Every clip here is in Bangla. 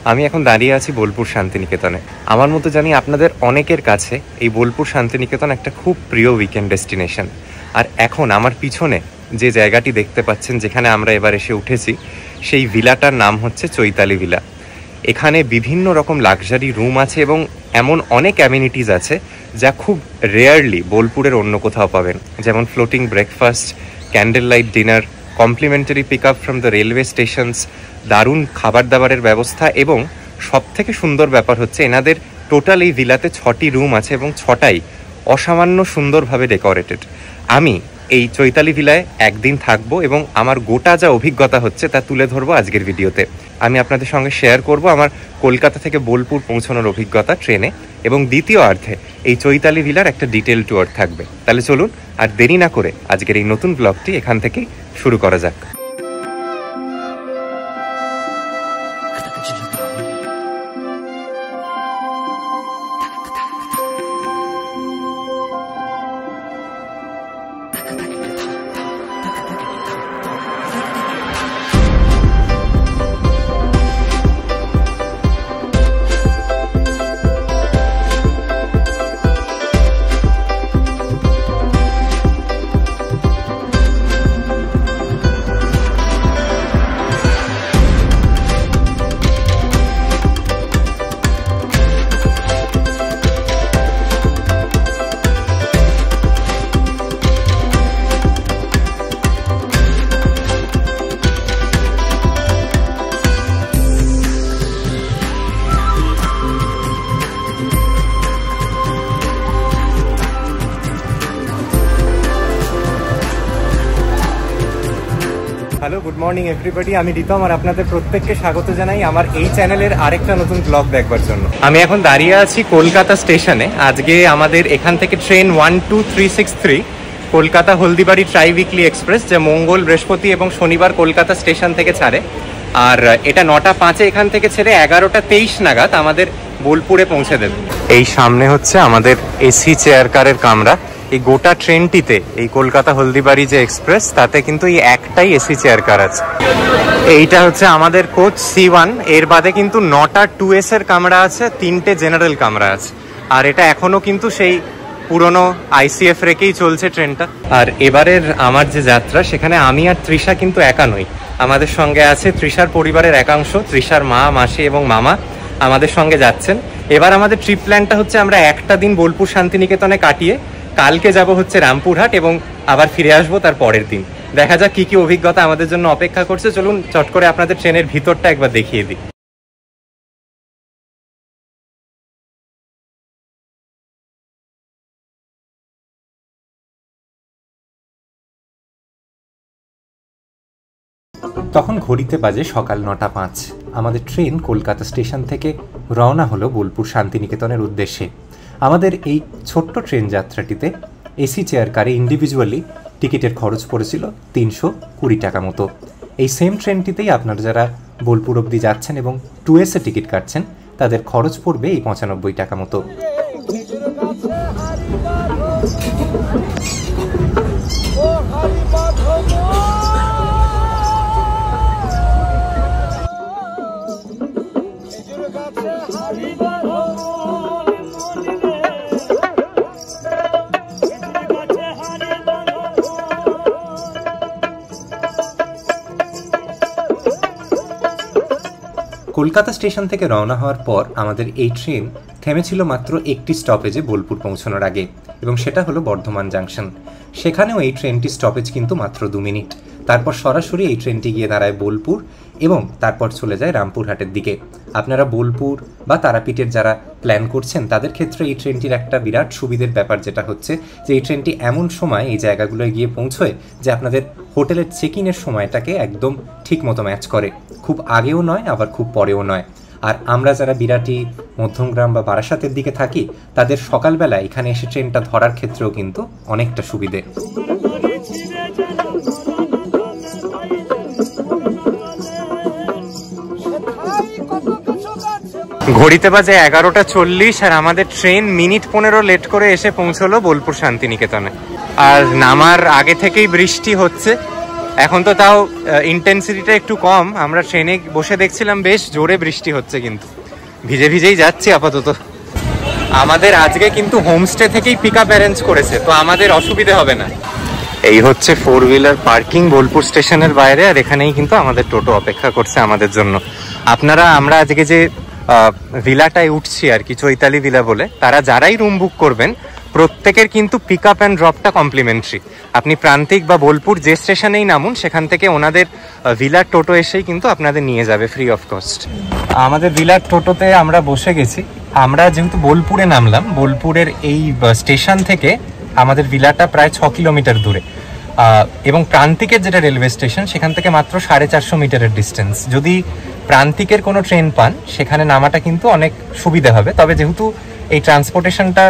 আমি এখন দাঁড়িয়ে আছি বোলপুর শান্তিনিকেতনে। আমার মতো জানি আপনাদের অনেকের কাছে এই বোলপুর শান্তিনিকেতন একটা খুব প্রিয় উইকেন্ড ডেস্টিনেশন। আর এখন আমার পিছনে যে জায়গাটি দেখতে পাচ্ছেন, যেখানে আমরা এবার এসে উঠেছি, সেই ভিলাটার নাম হচ্ছে চৈতালি ভিলা। এখানে বিভিন্ন রকম লাক্সারি রুম আছে এবং এমন অনেক অ্যামিনিটিস আছে যা খুব রেয়ারলি বোলপুরের অন্য কোথাও পাবেন, যেমন floating breakfast, candle light dinner, complimentary pick up from the railway stations, দারুণ খাবার দাবারের ব্যবস্থা, এবং সব থেকে সুন্দর ব্যাপার হচ্ছে এনাদের টোটাল এই ভিলাতে 6টি রুম আছে এবং 6টাই অসামান্য সুন্দরভাবে ডেকোরেটেড। আমি এই চৈতালি ভিলায় একদিন থাকবো এবং আমার গোটা যা অভিজ্ঞতা হচ্ছে তা তুলে ধরবো আজকের ভিডিওতে। আমি আপনাদের সঙ্গে শেয়ার করব আমার কলকাতা থেকে বোলপুর পৌঁছানোর অভিজ্ঞতা ট্রেনে, এবং দ্বিতীয় অর্ধে এই চৈতালি ভিলার একটা ডিটেল ট্যুর থাকবে। তাহলে চলুন আর দেরি না করে আজকের এই নতুন ব্লগটি এখান থেকেই শুরু করা যাক। Hello, good morning everybody. আমি রিতম আর আপনাদের প্রত্যেককে স্বাগত জানাই আমার এই চ্যানেলের আরেকটা নতুন ব্লগ দেখবার জন্য। আমি এখন দাঁড়িয়ে আছি কলকাতা স্টেশনে। আজকে আমাদের এখান থেকে train 12363 Kolkata Haldibari try weekly express, যা মঙ্গল, বৃহস্পতি এবং শনিবার কলকাতা স্টেশন থেকে ছাড়ে। আর এটা 9টা 5-এ এখান থেকে ছেড়ে 11টা 23 নাগাদ আমাদের বোলপুরে পৌঁছে দেবে। এই সামনে হচ্ছে আমাদের এসি চেয়ার কারের কামরা। এই গোটা ট্রেনটিতে এই কলকাতা হলদিবাড়ি যে এক্সপ্রেস, তাতে কিন্তু এই একটাই এসি চেয়ার কার আছে। এইটা হচ্ছে আমাদের কোচ C1। এর বাদে কিন্তু 9টা 2S এর কামরা আছে, 3টে জেনারেল কামরা আছে। আর এটা এখনো কিন্তু সেই পুরনো ICF রেখেই চলছে ট্রেনটা। আর এবারের আমার যে যাত্রা, সেখানে আমি আর তৃষা কিন্তু একা নই। আমাদের সঙ্গে আছে তৃষার পরিবারের একাংশ, তৃষার মা, মাসি এবং মামা আমাদের সঙ্গে যাচ্ছেন। এবার আমাদের ট্রিপ প্ল্যানটা হচ্ছে আমরা একটা দিন বোলপুর শান্তিনিকেতনে কাটিয়ে কালকে যাব হচ্ছে রামপুরহাট এবং আবার ফিরে আসবো তার পরের দিন। দেখা যাক কি কি অভিজ্ঞতা আমাদের জন্য অপেক্ষা করছে। চলুন চট করে আপনাদের ট্রেনের ভিতরটা একবার দেখিয়ে দিই। তখন ঘড়িতে বাজে সকাল 9টা 5। আমাদের ট্রেন কলকাতা স্টেশন থেকে রওনা হলো বোলপুর শান্তিনিকেতনের উদ্দেশ্যে। আমাদের এই ছোট্ট ট্রেন যাত্রাটিতে এসি চেয়ার কারে ইন্ডিভিজুয়ালি টিকিটের খরচ পড়েছিল 320 টাকা মতো। এই সেম ট্রেনটিতেই আপনারা যারা বোলপুর অবধি যাচ্ছেন এবং 2S এ টিকিট কাটছেন, তাদের খরচ পড়বে এই 95 টাকা মতো। কলকাতা স্টেশন থেকে রওনা হওয়ার পর আমাদের এই ট্রেন থেমেছিল মাত্র একটি স্টপেজে বোলপুর পৌঁছানোর আগে, এবং সেটা হলো বর্ধমান জাংশন। সেখানেও এই ট্রেনটি স্টপেজ কিন্তু মাত্র 2 মিনিট। তারপর সরাসরি এই ট্রেনটি গিয়ে দাঁড়ায় বোলপুর এবং তারপর চলে যায় রামপুরহাটের দিকে। আপনারা বোলপুর বা তারাপীঠের যারা প্ল্যান করছেন, তাদের ক্ষেত্রে এই ট্রেনটির একটা বিরাট সুবিধের ব্যাপার যেটা হচ্ছে যে এই ট্রেনটি এমন সময় এই জায়গাগুলোয় গিয়ে পৌঁছয় যে আপনাদের হোটেলের চেক ইনের সময়টাকে একদম ঠিক মতো ম্যাচ করে। খুব আগেও নয়, আবার খুব পরেও নয়। আর আমরা যারা বিরাটি, মধ্যমগ্রাম বা বারাসাতের দিকে থাকি, তাদের সকালবেলা এখানে এসে ট্রেনটা ধরার ক্ষেত্রেও কিন্তু অনেকটা সুবিধে। ঘড়িতে বাজে 11টা 40 আর আমাদের ট্রেন মিনিট 15 লেট করে এসে পৌঁছলো বোলপুর শান্তিনিকেতনে। আর নামার আগে থেকেই বৃষ্টি হচ্ছে। এখন তো তাও ইন্টেন্সিটিটা একটু কম। আমরা ট্রেনে বসে দেখছিলাম বেশ জোরে বৃষ্টি হচ্ছে, কিন্তু ভিজে ভিজেই যাচ্ছি আপাতত। আমাদের আজকে কিন্তু হোমস্টে থেকেই পিক আপ অ্যারেঞ্জ করেছে, তো আমাদের অসুবিধে হবে না। এই হচ্ছে 4 হুইলার পার্কিং বোলপুর স্টেশনের বাইরে, আর এখানেই কিন্তু আমাদের টোটো অপেক্ষা করছে আমাদের জন্য। আমরা আজকে যে ভিলাটায় উঠছি আর কি, চৈতালি ভিলা বলে, তারা যারাই রুম বুক করবেন প্রত্যেকের কিন্তু পিক আপ অ্যান্ড ড্রপটা কমপ্লিমেন্টারি। আপনি প্রান্তিক বা বোলপুর যে স্টেশনেই নামুন, সেখান থেকে ওনাদের ভিলার টোটো এসেই কিন্তু আপনাদের নিয়ে যাবে ফ্রি অফ কস্ট। আমাদের ভিলার টোটোতে আমরা বসে গেছি। আমরা যেহেতু বোলপুরে নামলাম, বোলপুরের এই স্টেশন থেকে আমাদের ভিলাটা প্রায় 6 কিলোমিটার দূরে, এবং প্রান্তিকের যেটা রেলওয়ে স্টেশন সেখান থেকে মাত্র 450 মিটারের ডিস্টেন্স। যদি প্রান্তিকের কোনো ট্রেন পান সেখানে নামাটা কিন্তু অনেক সুবিধা হবে, তবে যেহেতু এই ট্রান্সপোর্টেশনটা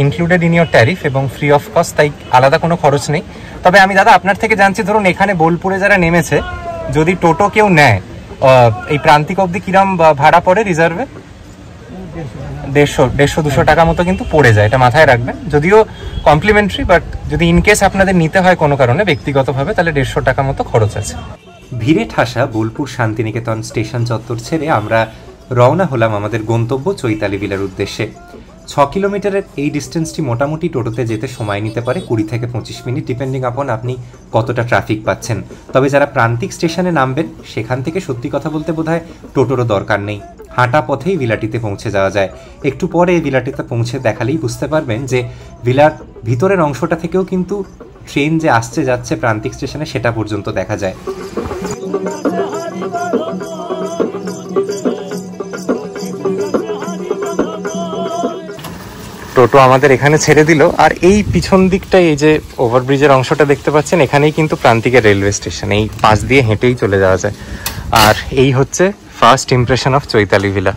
ইনক্লুডেড ইন ইয়োর ট্যারিফ এবং ফ্রি অফ কস্ট, তাই আলাদা কোনো খরচ নেই। তবে আমি দাদা আপনার থেকে জানছি, ধরুন এখানে বোলপুরে যারা নেমেছে যদি টোটো কেউ নেয়, এই প্রান্তিক অবধি কিরম ভাড়া পড়ে রিজার্ভে? 150-200 টাকা মতো কিন্তু পড়ে যায়, এটা মাথায় রাখবেন। যদিও কমপ্লিমেন্টারি, বাট যদি ইনকেস আপনাদের নিতে হয় কোনো কারণে ব্যক্তিগতভাবে, তাহলে 150 টাকা মতো খরচ আছে। ভিড়ে ঠাসা বোলপুর শান্তিনিকেতন স্টেশন চত্বর ছেড়ে আমরা রওনা হলাম আমাদের গন্তব্য চৈতালি ভিলার উদ্দেশ্যে। 6 কিলোমিটারের এই ডিস্টেন্সটি মোটামুটি টোটোতে যেতে সময় নিতে পারে 20 থেকে 25 মিনিট, ডিপেন্ডিং আপন আপনি কতটা ট্রাফিক পাচ্ছেন। তবে যারা প্রান্তিক স্টেশনে নামবেন সেখান থেকে সত্যি কথা বলতে বোধহয় টোটোরও দরকার নেই, হাঁটা পথেই ভিলাটিতে পৌঁছে যাওয়া যায়। একটু পরে এই ভিলাটিতে পৌঁছে দেখালেই বুঝতে পারবেন যে ভিলার ভিতরের অংশটা থেকেও কিন্তু ট্রেন যে আসছে যাচ্ছে প্রান্তিক স্টেশনে সেটা পর্যন্ত দেখা যায়। টোটো আমাদের এখানে ছেড়ে দিল, আর এই পিছন দিকটাই এই যে ওভারব্রিজের অংশটা দেখতে পাচ্ছেন, এখানেই কিন্তু প্রান্তিকের রেলওয়ে স্টেশন, এই পাশ দিয়ে হেঁটেই চলে যাওয়া যায়। আর এই হচ্ছে first impression of Chaitali villa.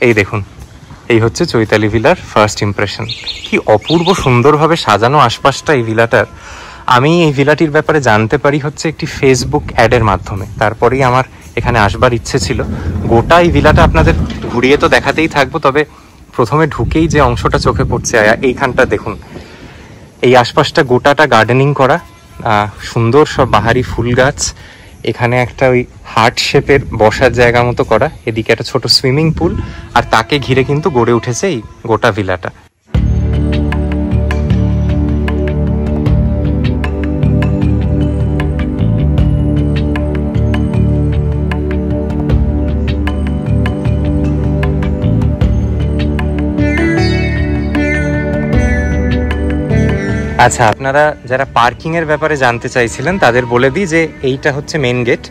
এই দেখুন, এই হচ্ছে চৈতালি ভিলার ফার্স্ট ইমপ্রেশন। কি অপূর্ব সুন্দরভাবে সাজানো আশপাশটা এই ভিলাটার। আমি এই ভিলাটির ব্যাপারে জানতে পারি হচ্ছে একটি ফেসবুক অ্যাডের মাধ্যমে, তারপরেই আমার এখানে আসবার ইচ্ছে ছিল। গোটা এই ভিলাটা আপনাদের ঘুরিয়ে তো দেখাতেই থাকবো, তবে প্রথমে ঢুকেই যে অংশটা চোখে পড়ছে এইখানটা দেখুন, এই আশপাশটা গোটাটা গার্ডেনিং করা, সুন্দর সব বাহারি ফুল গাছ, এখানে একটা ওই হার্ট শেপের বসার জায়গা মতো করা, এদিকে একটা ছোট সুইমিং পুল, আর তাকে ঘিরে কিন্তু গড়ে উঠেছে এই গোটা ভিলাটা। আচ্ছা, আপনারা যারা পার্কিং এর ব্যাপারে জানতে চাইছিলেন তাদের বলে দিই যে এইটা হচ্ছে মেন গেট।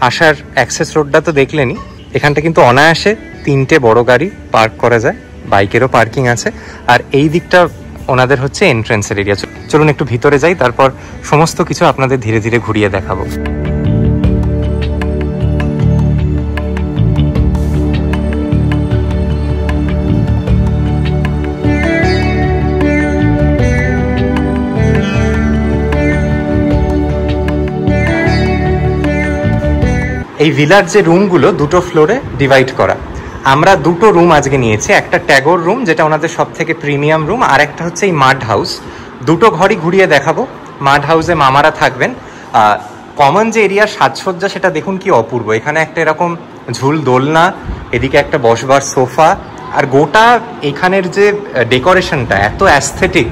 আসার অ্যাক্সেস রোডটা তো দেখলেনই, এখানটা কিন্তু অনায়াসে 3টে বড় গাড়ি পার্ক করা যায়, বাইকেরও পার্কিং আছে। আর এই দিকটা ওনাদের হচ্ছে এন্ট্রেন্সের এরিয়া। চলুন একটু ভিতরে যাই, তারপর সমস্ত কিছু আপনাদের ধীরে ধীরে ঘুরিয়ে দেখাবো। এই ভিলার যে রুমগুলো দুটো ফ্লোরে ডিভাইড করা, আমরা দুটো রুম আজকে নিয়েছি। একটা ট্যাগোর রুম, যেটা ওনাদের সব থেকে প্রিমিয়াম রুম, আর একটা হচ্ছে এই মাড হাউস। দুটো ঘরই ঘুরিয়ে দেখাবো। মাড হাউসে মামারা থাকবেন। কমন যে এরিয়ার সাজসজ্জা সেটা দেখুন কি অপূর্ব। এখানে একটা এরকম ঝুল দোলনা, এদিকে একটা বসবার সোফা, আর গোটা এখানের যে ডেকোরেশনটা এত অ্যাস্থেটিক,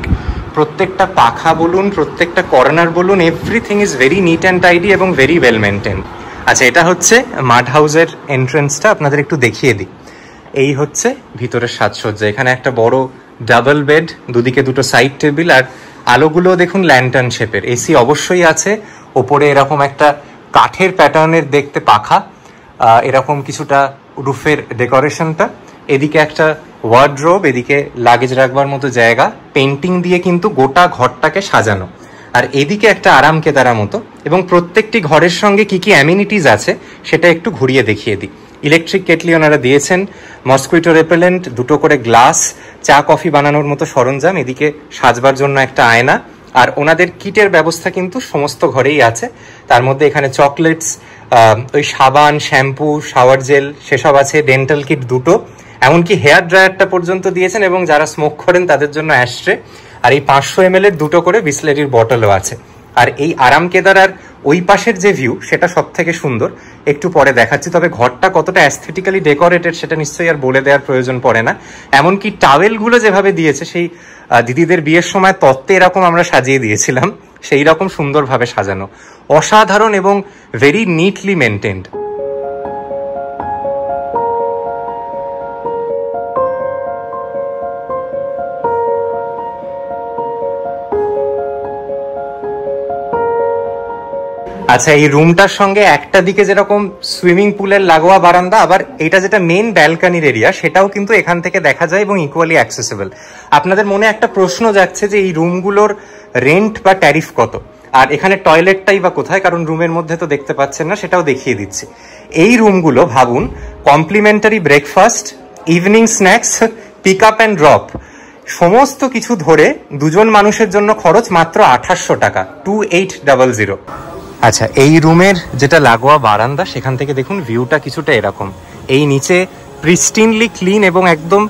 প্রত্যেকটা পাখা বলুন, প্রত্যেকটা কর্নার বলুন, everything is very neat and tidy এবং ভেরি ওয়েল মেনটেন। আচ্ছা, এটা হচ্ছে মাড হাউসের এন্ট্রেন্সটা, আপনাদের একটু দেখিয়ে দিই। এই হচ্ছে ভিতরের সাজসজ্জা। এখানে একটা বড় ডাবল বেড, দুদিকে দুটো সাইড টেবিল, আর আলোগুলো দেখুন ল্যান্টার্ন শেপের। এসি অবশ্যই আছে। ওপরে এরকম একটা কাঠের প্যাটার্নের দেখতে পাখা, এরকম কিছুটা রুফের ডেকোরেশনটা। এদিকে একটা ওয়ার্ডরোব, এদিকে লাগেজ রাখবার মতো জায়গা, পেন্টিং দিয়ে কিন্তু গোটা ঘরটাকে সাজানো। আর এদিকে একটা আরাম কেদারা মতো, এবং প্রত্যেকটি ঘরের সঙ্গে কি কি অ্যামিনিটিস আছে সেটা একটু ঘুরিয়ে দেখিয়ে দিই। ইলেকট্রিক কেটলি ওনারা দিয়েছেন, মসকুইটো রেপেলেন্ট, দুটো করে গ্লাস, চা কফি বানানোর মতো সরঞ্জাম, এদিকে সাজবার জন্য একটা আয়না। আর ওনাদের কিটের ব্যবস্থা কিন্তু সমস্ত ঘরেই আছে। তার মধ্যে এখানে চকলেটস, ওই সাবান, শ্যাম্পু, শাওয়ার জেল সেসব আছে, ডেন্টাল কিট দুটো, এমনকি হেয়ার ড্রায়ারটা পর্যন্ত দিয়েছেন, এবং যারা স্মোক করেন তাদের জন্য অ্যাশট্রে। আর এই 500 ml এর দুটো করে বিসলেরির বটলও আছে। আর এই আরাম কেদারার ওই পাশের যে ভিউ সেটা সব থেকে সুন্দর, একটু পরে দেখাচ্ছি। তবে ঘরটা কতটা অ্যাস্থেটিক্যালি ডেকোরেটেড সেটা নিশ্চয়ই আর বলে দেওয়ার প্রয়োজন পড়ে না। এমনকি টাওয়েলগুলো যেভাবে দিয়েছে, সেই দিদিদের বিয়ের সময় তত্ত্বে এরকম আমরা সাজিয়ে দিয়েছিলাম, সেই রকম সুন্দরভাবে সাজানো, অসাধারণ এবং ভেরি নিটলি মেনটেন্ড। আচ্ছা, এই রুমটার সঙ্গে একটা দিকে যেরকম সুইমিং পুলের লাগোয়া বারান্দা, আবার এটা যেটা মেন ব্যালকানির এরিয়া সেটাও কিন্তু এখান থেকে দেখা যায় এবং ইকুয়ালি অ্যাক্সেসিবল। আপনাদের মনে একটা প্রশ্ন যাচ্ছে যে এই রুমগুলোর রেন্ট বা ট্যারিফ কত, আর এখানে টয়লেটটাই বা কোথায়, কারণ রুমের মধ্যে তো দেখতে পাচ্ছেন না, সেটাও দেখিয়ে দিচ্ছি। এই রুমগুলো ভাবুন, complimentary breakfast, evening snacks, pick up and drop, সমস্ত কিছু ধরে দুজন মানুষের জন্য খরচ মাত্র 2800 টাকা, 2800। আচ্ছা, এই রুমের যেটা লাগোয়া বারান্দা সেখান থেকে দেখুন ভিউটা কিছুটা এরকম। এই নিচে প্রিস্টিনলি ক্লিন এবং একদম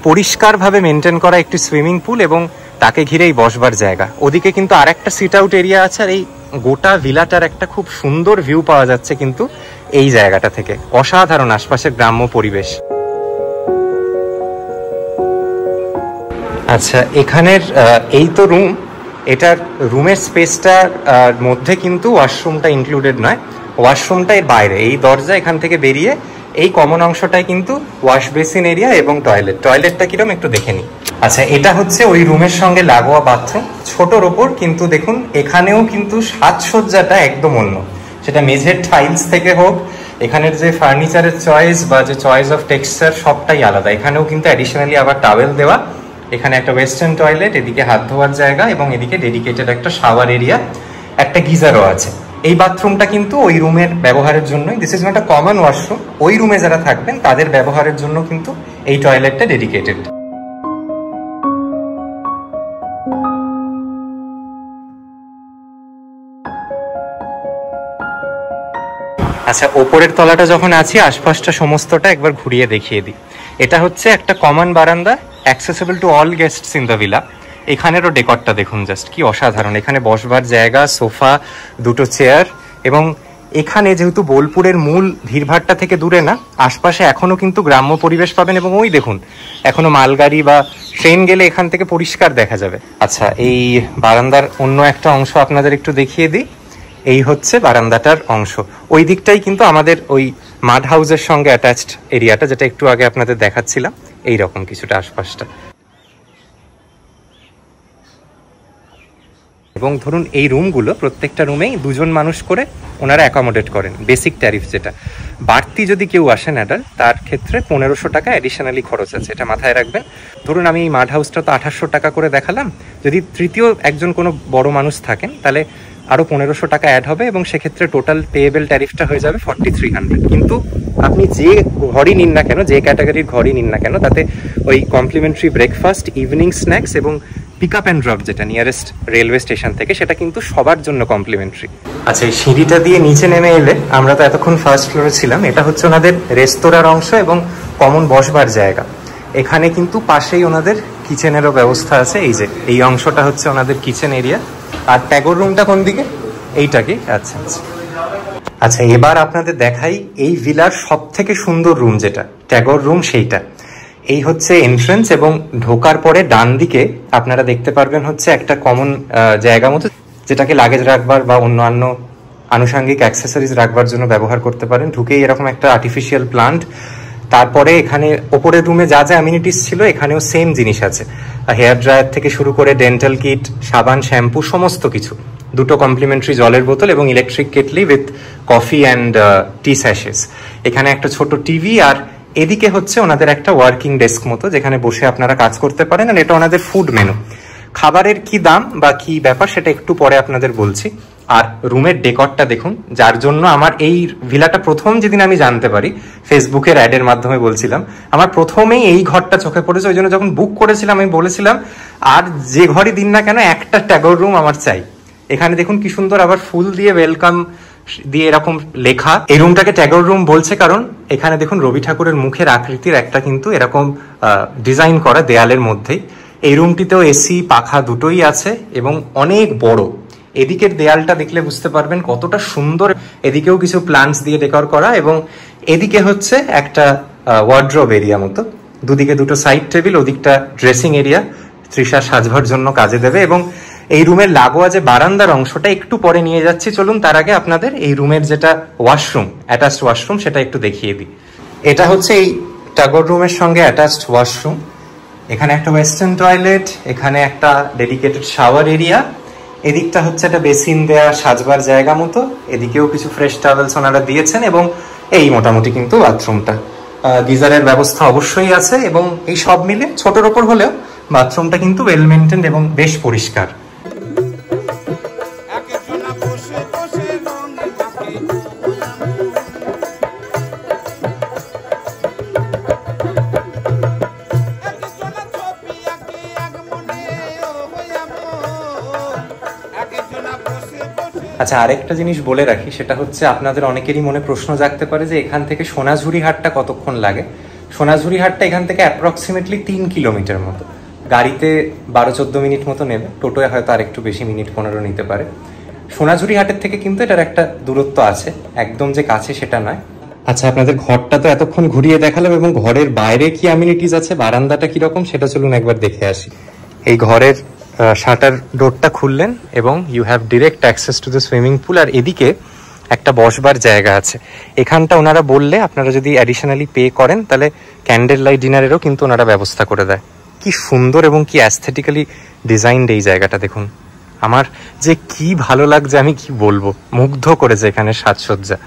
পরিষ্কারভাবে মেনটেন করা একটি সুইমিং পুল এবং তাকে ঘিরেই বসবার জায়গা। ওদিকে কিন্তু আর একটা সিট আউট এরিয়া আছে, আর এই গোটা ভিলাটার একটা খুব সুন্দর ভিউ পাওয়া যাচ্ছে কিন্তু এই জায়গাটা থেকে। অসাধারণ আশপাশের গ্রাম্য পরিবেশ। আচ্ছা, এখানের এই তো রুম, এটার রুমের স্পেসটার মধ্যে কিন্তু ওয়াশরুমটা ইনক্লুডেড নয়, ওয়াশরুমটা এর বাইরে, এই দরজা এখান থেকে বেরিয়ে এই কমন অংশটাই কিন্তু ওয়াশ বেসিন এরিয়া এবং টয়লেটটা কিরকম একটু দেখে নিই। আচ্ছা, এটা হচ্ছে ওই রুমের সঙ্গে লাগোয়া বাথরুম, ছোটর ওপর, কিন্তু দেখুন এখানেও কিন্তু সাজসজ্জাটা একদম অন্য, সেটা মেঝের টাইলস থেকে হোক, এখানের যে ফার্নিচারের চয়েস বা যে চয়েস অফ টেক্সচার সবটাই আলাদা। এখানেও কিন্তু অ্যাডিশনালি আবার টাওয়েল দেওয়া, এখানে একটা ওয়েস্টার্ন টয়লেট, এদিকে হাত ধোয়ার জায়গা এবং এদিকে ডেডিকেটেড একটা শাওয়ার এরিয়া, একটা গিজারও আছে। এই বাথরুমটা কিন্তু ওই রুমের ব্যবহারের জন্যই, this is not a common washroom, ওই রুমে যারা থাকবেন তাদের ব্যবহারের জন্য কিন্তু এই টয়লেটটা ডেডিকেটেড। আচ্ছা, ওপরের তলাটা যখন আছি আশপাশটা সমস্তটা একবার ঘুরিয়ে দেখিয়ে দিই। এটা হচ্ছে একটা কমন বারান্দা, accessible to all guests in the villa. এখানেরও ডেকরটা দেখুন, জাস্ট কি অসাধারণ। এখানে বসবার জায়গা, সোফা, দুটো চেয়ার, এবং এখানে যেহেতু বোলপুরের মূল ভিড়ভাড়টা থেকে দূরে না, আশপাশে এখনো কিন্তু গ্রাম্য পরিবেশ পাবেন এবং ওই দেখুন এখনো মালগাড়ি বা ট্রেন গেলে এখান থেকে পরিষ্কার দেখা যাবে। আচ্ছা, এই বারান্দার অন্য একটা অংশ আপনাদের একটু দেখিয়ে দিই। এই হচ্ছে বারান্দাটার অংশ, ওই দিকটাই কিন্তু আমাদের ওই মাড হাউসের সঙ্গে অ্যাটাচড এরিয়াটা, যেটা একটু আগে আপনাদের দেখাচ্ছিলাম, এইরকম কিছুটা আশপাশটা। এবং ধরুন এই রুমগুলো, প্রত্যেকটা রুমেই দুজন মানুষ করে ওনারা অ্যাকোমোডেট করেন, বেসিক ট্যারিফ যেটা। বাড়তি যদি কেউ আসেন অ্যাডাল্ট, তার ক্ষেত্রে 1500 টাকা অ্যাডিশনালি খরচ আছে, এটা মাথায় রাখবেন। ধরুন আমি এই মাড হাউসটা তো 2800 টাকা করে দেখালাম, যদি তৃতীয় একজন কোনো বড় মানুষ থাকেন তাহলে আরও 1500 টাকা অ্যাড হবে এবং সেক্ষেত্রে টোটাল পেয়েবল ট্যারিফটা হয়ে যাবে 4300। কিন্তু আপনি যে ঘরই নিন না কেন, যে ক্যাটাগরির ঘরই নিন না কেন, তাতে ওই কমপ্লিমেন্টারি ব্রেকফাস্ট, ইভিনিং স্ন্যাক্স এবং পিক আপ অ্যান্ড ড্রপ যেটা নিয়ারেস্ট রেলওয়ে স্টেশন থেকে, সেটা কিন্তু সবার জন্য কমপ্লিমেন্টারি। আচ্ছা, এই সিঁড়িটা দিয়ে নিচে নেমে এলে, আমরা তো এতক্ষণ ফার্স্ট ফ্লোরে ছিলাম, এটা হচ্ছে ওনাদের রেস্তোরাঁর অংশ এবং কমন বসবার জায়গা। এখানে কিন্তু পাশেই ওনাদের কিচেনেরও ব্যবস্থা আছে। এই যে এই অংশটা হচ্ছে ওনাদের কিচেন এরিয়া। আর ট্যাগর রুমটা কোন দিকে? এইটা কি? আচ্ছা আচ্ছা আচ্ছা, এবার আপনাদের দেখাই এই ভিলার সব থেকে সুন্দর রুম যেটা ট্যাগর রুম, সেইটা। এই হচ্ছে এন্ট্রান্স এবং ঢোকার পরে ডান দিকে আপনারা দেখতে পারবেন হচ্ছে একটা কমন জায়গা মতো, যেটাকে লাগেজ রাখবার বা অন্যান্য আনুষঙ্গিক অ্যাক্সেসরিজ রাখবার জন্য ব্যবহার করতে পারেন। ঢুকেই এরকম একটা আর্টিফিশিয়াল প্লান্ট। তারপরে এখানে ওপরের রুমে যা যা অ্যামিনিটিস ছিল এখানেও সেম জিনিস আছে, হেয়ার ড্রায়ার থেকে শুরু করে ডেন্টাল কিট, সাবান, শ্যাম্পু, সমস্ত কিছু। দুটো কমপ্লিমেন্টারি জলের বোতল এবং electric kettle with coffee and tea স্যাশেস। এখানে একটা ছোট টিভি, আর এদিকে হচ্ছে ওনাদের একটা ওয়ার্কিং ডেস্ক মতো, যেখানে বসে আপনারা কাজ করতে পারেন। আর এটা ওনাদের ফুড মেনু। খাবারের কি দাম বা কি ব্যাপার সেটা একটু পরে আপনাদের বলছি। আর রুমের ডেকরটা দেখুন, যার জন্য আমার এই ভিলাটা প্রথম যেদিন আমি জানতে পারি, ফেসবুকের অ্যাডের মাধ্যমে বলছিলাম, আমার প্রথমেই এই ঘরটা চোখে পড়েছে। ওই জন্য যখন বুক করেছিলাম আমি বলেছিলাম, আর যে ঘরই দিন না কেন একটা ট্যাগর রুম আমার চাই। এখানে দেখুন কি সুন্দর, আবার ফুল দিয়ে ওয়েলকাম দিয়ে এরকম লেখা। এই রুমটাকে ট্যাগর রুম বলছে কারণ এখানে দেখুন রবি ঠাকুরের মুখের আকৃতির একটা কিন্তু এরকম ডিজাইন করা দেয়ালের মধ্যেই। এই রুমটিতেও এসি, পাখা দুটোই আছে এবং অনেক বড়। এদিকের দেয়ালটা দেখলে বুঝতে পারবেন কতটা সুন্দর। এদিকেও কিছু প্লান্টস দিয়ে ডেকোর করা, এবং এদিকে হচ্ছে একটা ওয়ার্ড্রোব এরিয়া মতো, দুদিকে দুটো সাইড টেবিল, ওদিকটা ড্রেসিং এরিয়া, তৃষা সাজবার জন্য কাজে দেবে। এবং এই রুমের লাগোয়া যে বারান্দার অংশটা একটু পরে নিয়ে যাচ্ছি, চলুন তার আগে আপনাদের এই রুমের যেটা ওয়াশরুম, অ্যাটাচড ওয়াশরুম, সেটা একটু দেখিয়ে দিই। এটা হচ্ছে এই টাগর রুমের সঙ্গে অ্যাটাচড ওয়াশরুম। এখানে একটা ওয়েস্টার্ন টয়লেট, এখানে একটা ডেডিকেটেড শাওয়ার এরিয়া, এদিকটা হচ্ছে একটা বেসিন দেয়া সাজবার জায়গা মতো, এদিকেও কিছু ফ্রেশ টাওয়েলস ওনারা দিয়েছেন, এবং এই মোটামুটি কিন্তু বাথরুমটা, গিজারের ব্যবস্থা অবশ্যই আছে, এবং এই সব মিলে ছোটর ওপর হলেও বাথরুমটা কিন্তু ওয়েল মেনটেন্ড এবং বেশ পরিষ্কার। আচ্ছা, আরেকটা জিনিস বলে রাখি, সেটা হচ্ছে আপনাদের অনেকেরই মনে প্রশ্ন জাগতে পারে যে এখান থেকে সোনাঝুরি হাটটা কতক্ষণ লাগে। সোনাঝুরি হাটটা এখান থেকে অ্যাপ্রক্সিমেটলি 3 কিলোমিটার মতো, গাড়িতে 12-14 মিনিট মতো নেবে, টোটোয় হয়তো আরেকটু বেশি, মিনিট 15 নিতে পারে। সোনাঝুরি হাটের থেকে কিন্তু এটার একটা দূরত্ব আছে, একদম যে কাছে সেটা নয়। আচ্ছা, আপনাদের ঘরটা তো এতক্ষণ ঘুরিয়ে দেখালাম, এবং ঘরের বাইরে কি অ্যামিনিটিস আছে, বারান্দাটা কিরকম, সেটা চলুন একবার দেখে আসি। এই ঘরের শাটার ডোরটা খুললেন এবং you have direct access to the swimming pool. আর এদিকে একটা বসবার জায়গা আছে। এখানটা ওনারা বললে আপনারা যদি অ্যাডিশনালি পে করেন তাহলে ক্যান্ডেল লাইট ডিনারেরও কিন্তু ওনারা ব্যবস্থা করে দেয়। কি সুন্দর এবং কি অ্যাস্থেটিক্যালি ডিজাইনড এই জায়গাটা দেখুন। আমার যে কি ভালো লাগছে, আমি কি বলবো, মুগ্ধ করেছে এখানে সাজসজ্জা।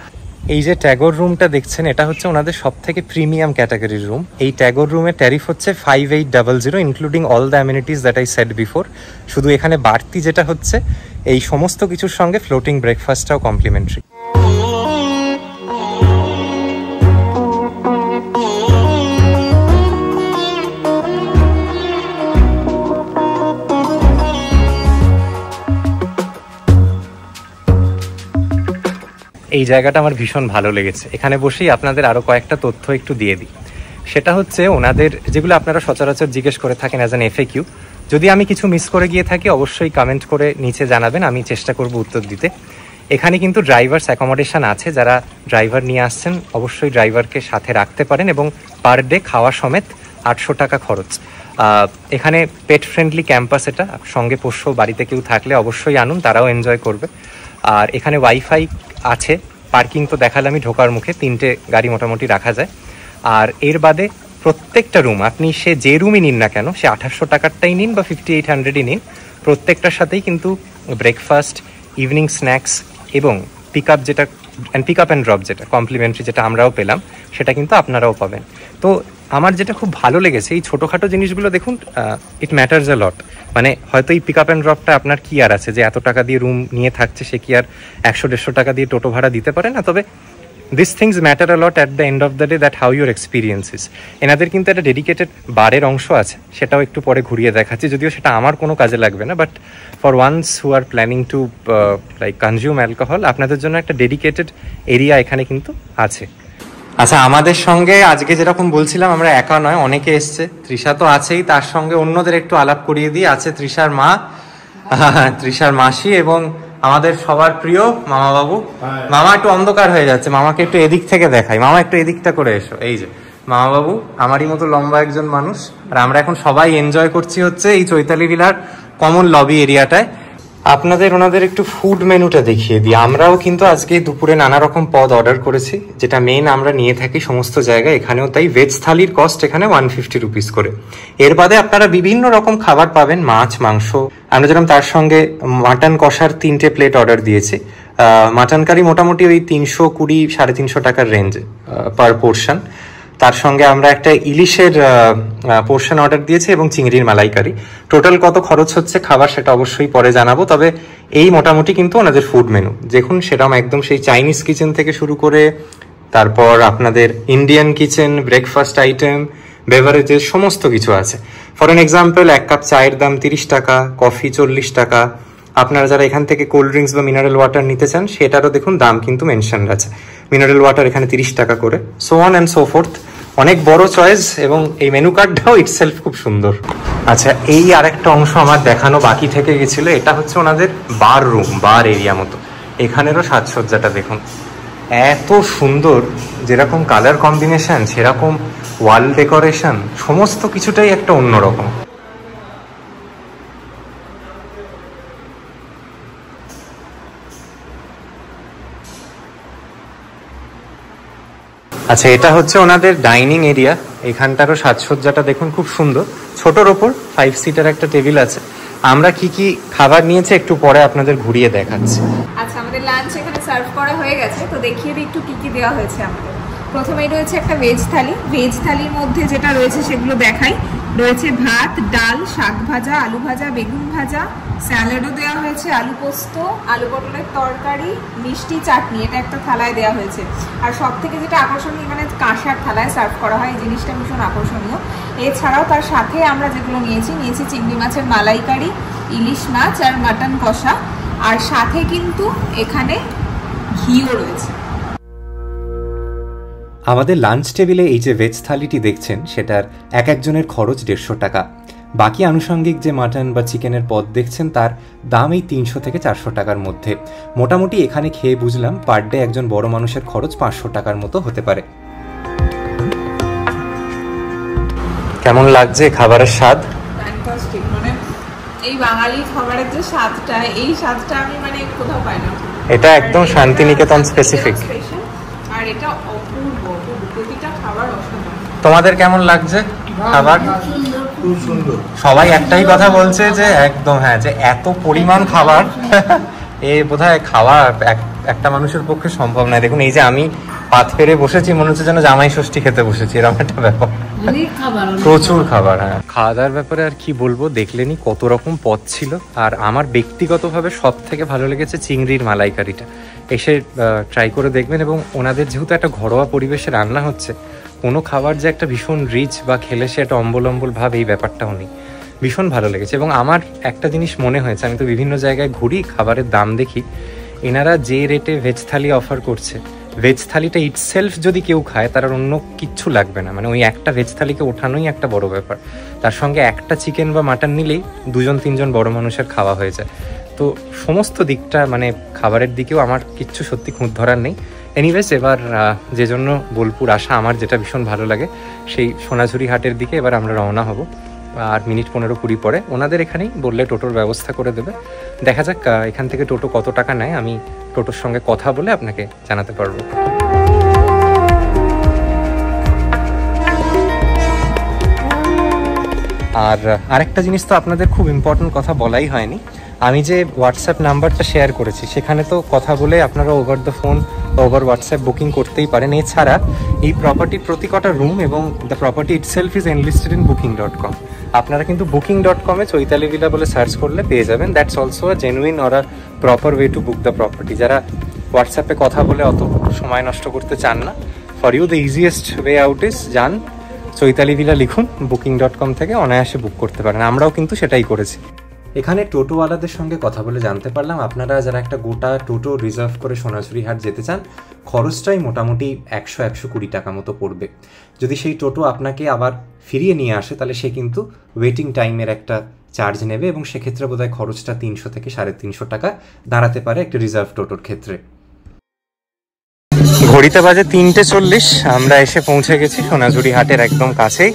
এই যে ট্যাগর রুমটা দেখছেন, এটা হচ্ছে ওনাদের সব থেকে প্রিমিয়াম ক্যাটাগরির রুম। এই ট্যাগর রুমের ট্যারিফ হচ্ছে 5800, including all the amenities that I said before. শুধু এখানে বাড়তি যেটা হচ্ছে, এই সমস্ত কিছুর সঙ্গে ফ্লোটিং ব্রেকফাস্টটাও কমপ্লিমেন্টারি। এই জায়গাটা আমার ভীষণ ভালো লেগেছে। এখানে বসেই আপনাদের আরো কয়েকটা তথ্য একটু দিয়ে দিই। সেটা হচ্ছে ওনাদের যেগুলো আপনারা সচরাচর জিজ্ঞেস করে থাকেন অ্যাজ অ্যান এফএকিউ, যদি আমি কিছু মিস করে গিয়ে থাকি অবশ্যই কমেন্ট করে নিচে জানাবেন, আমি চেষ্টা করব উত্তর দিতে। এখানে কিন্তু ড্রাইভার্স অ্যাকোমোডেশন আছে, যারা ড্রাইভার নিয়ে আসছেন অবশ্যই ড্রাইভারকে সাথে রাখতে পারেন, এবং পার ডে খাওয়া সমেত 800 টাকা খরচ। এখানে পেট ফ্রেন্ডলি ক্যাম্পাস, এটা সঙ্গে পোষ্য বাড়িতে কেউ থাকলে অবশ্যই আনুন, তারাও এনজয় করবে। আর এখানে ওয়াইফাই আছে, পার্কিং তো দেখালামই, ঢোকার মুখে 3টে গাড়ি মোটামুটি রাখা যায়। আর এর বাদে প্রত্যেকটা রুম, আপনি সে যে রুমই নিন না কেন, সে 800 টাকারটাই নিন বা 5800ই নিন, প্রত্যেকটার সাথেই কিন্তু ব্রেকফাস্ট, ইভিনিং স্ন্যাক্স এবং পিক আপ অ্যান্ড ড্রপ যেটা কমপ্লিমেন্টারি, যেটা আমরাও পেলাম, সেটা কিন্তু আপনারাও পাবেন। তো আমার যেটা খুব ভালো লেগেছে, এই ছোটোখাটো জিনিসগুলো দেখুন, ইট ম্যাটার্স আ লট। মানে হয়তো এই পিক আপ অ্যান্ড ড্রপটা আপনার কি আর আছে, যে এত টাকা দিয়ে রুম নিয়ে থাকছে, সে কি আর 100-150 টাকা দিয়ে টোটো ভাড়া দিতে পারে না? তবে this things matter a lot at the end of the day, that how your experiences. এনাদের কিন্তু একটা ডেডিকেটেড বারের অংশ আছে, সেটাও একটু পরে ঘুরিয়ে দেখাচ্ছি, যদিও সেটা আমার কোনো কাজে লাগবে না, but for once who are planning to like consume alcohol, আপনাদের জন্য একটা ডেডিকেটেড এরিয়া এখানে কিন্তু আছে। আচ্ছা, আমাদের সঙ্গে আজকে যেরকম বলছিলাম, আমরা একা নয়, অনেকে এসছে। তৃষা তো আছেই, তার সঙ্গে অন্যদের একটু আলাপ করিয়ে দিই। আছে তৃষার মা, তৃষার মাসি, এবং আমাদের সবার প্রিয় মামা বাবু। মামা একটু অন্ধকার হয়ে যাচ্ছে, মামাকে একটু এদিক থেকে দেখাই। মামা একটু এদিকটা করে এসো। এই যে মামা বাবু, আমারই মতো লম্বা একজন মানুষ। আর আমরা এখন সবাই এনজয় করছি হচ্ছে এই চৈতালি ভিলার কমন লবি এরিয়াটায়। আপনাদের ওনাদের একটু ফুড মেনুটা দেখিয়ে দিই। আমরাও কিন্তু আজকে দুপুরে নানা রকম পদ অর্ডার করেছি, যেটা মেইন আমরা নিয়ে থাকি সমস্ত জায়গায়, এখানেও তাই। ভেজ থালির কস্ট এখানে 150 রুপিস করে। এর বাদে আপনারা বিভিন্ন রকম খাবার পাবেন, মাছ, মাংস। আমরা যেরকম তার সঙ্গে মাটন কষার 3টে প্লেট অর্ডার দিয়েছি। মাটন কারি মোটামুটি ওই 320-350 টাকার রেঞ্জে পার পোর্শন। তার সঙ্গে আমরা একটা ইলিশের পোর্শন অর্ডার দিয়েছি এবং চিংড়ির মালাইকারি। টোটাল কত খরচ হচ্ছে খাবার সেটা অবশ্যই পরে জানাবো, তবে এই মোটামুটি কিন্তু ওনাদের ফুড মেনু দেখুন। সেরকম একদম সেই চাইনিজ কিচেন থেকে শুরু করে, তারপর আপনাদের Indian kitchen, breakfast item, beverages, সমস্ত কিছু আছে। ফর এন এক্সাম্পল, 1 কাপ চায়ের দাম 30 টাকা, কফি 40 টাকা। আপনারা যারা এখান থেকে কোল্ড ড্রিঙ্কস বা মিনারেল ওয়াটার নিতে চান, সেটারও দেখুন দাম কিন্তু মেনশন আছে। মিনারেল ওয়াটার এখানে 30 টাকা করে, so on and so fourth. অনেক বড় চয়েস, এবং এই মেনু কার্ডটাও ইটসেলফ খুব সুন্দর। আচ্ছা, এই আরেকটা অংশ আমার দেখানো বাকি থেকে গেছিল, এটা হচ্ছে ওনাদের বার রুম, বার এরিয়া মতো। এখানেরও সাজসজ্জাটা দেখুন, এত সুন্দর, যেরকম কালার কম্বিনেশন সেরকম ওয়াল ডেকোরেশন, সমস্ত কিছুটাই একটা অন্যরকম। আচ্ছা, এটা হচ্ছে ওনাদের ডাইনিং এরিয়া। এখানটারও সাজসজ্জাটা দেখুন, খুব সুন্দর। ছোটর ওপর 5 সিটার একটা টেবিল আছে। আমরা কি কি খাবার নিয়েছি একটু পরে আপনাদের ঘুরিয়ে দেখাচ্ছি। আচ্ছা, আমাদের লাঞ্চ এখানে সার্ভ করা হয়ে গেছে, তো দেখিয়ে দিই একটু কি কি দেওয়া হয়েছে আমাদের। প্রথমেই রয়েছে একটা ভেজ থালি। ভেজ থালির মধ্যে যেটা রয়েছে সেগুলো দেখাই। রয়েছে ভাত, ডাল, শাক ভাজা, আলু ভাজা, বেগুন ভাজা, স্যালাডও দেওয়া হয়েছে, আলু পোস্ত, আলু পটলের তরকারি, মিষ্টি, চাটনি। এটা একটা থালায় দেওয়া হয়েছে। আর সব থেকে যেটা আকর্ষণীয়, এখানে কাঁসার থালায় সার্ভ করা হয়, এই জিনিসটা ভীষণ আকর্ষণীয়। এছাড়াও তার সাথে আমরা যেগুলো নিয়েছি চিংড়ি মাছের মালাইকারি, ইলিশ মাছ আর মাটন কষা। আর সাথে কিন্তু এখানে ঘিও রয়েছে। আমাদের লাঞ্চ টেবিলে এই যে ভেজ থালিটি দেখছেন, সেটার এক একজনের খরচ 150 টাকা। বাকি আনুষঙ্গিক যে মাটন বা চিকেনের পদ দেখছেন, তার দাম এই 300 থেকে 400 টাকার মধ্যে। মোটামুটি এখানে খেয়ে বুঝলাম পার ডে একজন বড় মানুষের খরচ 500 টাকার মতো হতে পারে। কেমন লাগছে খাবারের স্বাদ? মানে এই বাঙালি খাবারের যে স্বাদটা, এই স্বাদটা আমি মানে কোথাও পাই না। এটা একদম শান্তিনিকেতন স্পেসিফিক। আর এটা অপূর্ব, প্রতিটা খাবার অসাধারণ। তোমাদের কেমন লাগছে খাবার? খুব সুন্দর। সবাই একটাই কথা বলছে যে একদম হ্যাঁ, যে এত পরিমাণ খাবার এ বোধহয় খাওয়া একটা মানুষের পক্ষে সম্ভব নয়। দেখুন, এই যে আমি পাত পেরে বসেছি, মনে হচ্ছে যেন জামাই ষষ্ঠী খেতে বসেছি, এরকম একটা ব্যাপার। প্রচুর খাবার। হ্যাঁ, খাওয়া দাওয়ার ব্যাপারে আর কি বলবো, দেখলেনি কত রকম পদ ছিল। আর আমার ব্যক্তিগতভাবে সব থেকে ভালো লেগেছে চিংড়ির মালাইকারিটা। এসে ট্রাই করে দেখবেন। এবং ওনাদের যেহেতু একটা ঘরোয়া পরিবেশে রান্না হচ্ছে, কোনো খাবার যে একটা ভীষণ রিচ বা খেলে সে একটা অম্বল ভাব, এই ব্যাপারটাও নেই। ভীষণ ভালো লেগেছে। এবং আমার একটা জিনিস মনে হয়েছে, আমি তো বিভিন্ন জায়গায় ঘুরি, খাবারের দাম দেখি, এনারা যে রেটে ভেজ থালি অফার করছে, ভেজ থালিটা ইটসেলফ যদি কেউ খায়, তার অন্য কিচ্ছু লাগবে না। মানে ওই একটা ভেজ থালিকে ওঠানোই একটা বড় ব্যাপার। তার সঙ্গে একটা চিকেন বা মাটন নিলেই 2-3জন বড় মানুষের খাওয়া হয়ে যায়। তো সমস্ত দিকটা, মানে খাবারের দিকেও আমার কিচ্ছু সত্যি খুঁত ধরার নেই। এনিওয়েজ, এবার যে জন্য বোলপুর আসা আমার যেটা ভীষণ ভালো লাগে, সেই সোনাঝুরি হাটের দিকে এবার আমরা রওনা হব। আর মিনিট 15-20 পরে ওনাদের এখানেই বললে টোটোর ব্যবস্থা করে দেবে। দেখা যাক এখান থেকে টোটো কত টাকা নেয়, আমি টোটোর সঙ্গে কথা বলে আপনাকে জানাতে পারবো। আর আরেকটা জিনিস তো আপনাদের খুব ইম্পর্টেন্ট কথা বলাই হয়নি। আমি যে হোয়াটসঅ্যাপ নাম্বারটা শেয়ার করেছি, সেখানে তো কথা বলে আপনারা ওভার দ্য ফোন বা ওভার হোয়াটসঅ্যাপ বুকিং করতেই পারেন। এছাড়া এই প্রপার্টির প্রতি কটা রুম এবং the property itself is enlisted in booking.com। আপনারা কিন্তু booking.com-এ চৈতালি ভিলা বলে সার্চ করলে পেয়ে যাবেন। That's also a genuine or a proper way to book the property. যারা হোয়াটসঅ্যাপে কথা বলে অত সময় নষ্ট করতে চান না, for you the easiest way out is যান চৈতালি ভিলা, লিখুন, booking.com থেকে অনায়াসে বুক করতে পারেন। আমরাও কিন্তু সেটাই করেছি। এখানে টোটোওয়ালাদের সঙ্গে কথা বলে জানতে পারলাম, আপনারা যারা একটা গোটা টোটো রিজার্ভ করে সোনাঝুরি হাট যেতে চান, খরচটাই মোটামুটি 100-120 টাকা মতো পড়বে। যদি সেই টোটো আপনাকে আবার ফিরিয়ে নিয়ে আসে, তাহলে সে কিন্তু ওয়েটিং টাইমের একটা চার্জ নেবে, এবং সেক্ষেত্রে বোধহয় খরচটা 300 থেকে 350 টাকা দাঁড়াতে পারে একটা রিজার্ভ টোটোর ক্ষেত্রে। ঘড়িতে বাজে 3:40, আমরা এসে পৌঁছে গেছি সোনাঝুরি হাটের একদম কাছেই।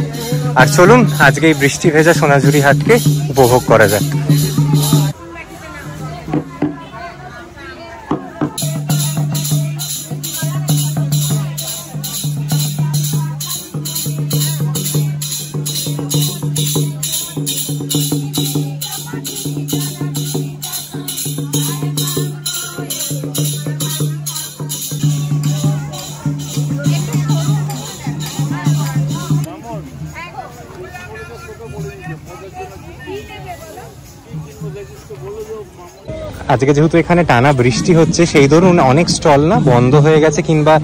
আর চলুন আজকে এই বৃষ্টি ভেজা সোনাঝুরি হাটকে উপভোগ করা যাক। আজকে যেহেতু এখানে টানা বৃষ্টি হচ্ছে, সেই ধরুন অনেক স্টল না বন্ধ হয়ে গেছে, কিংবা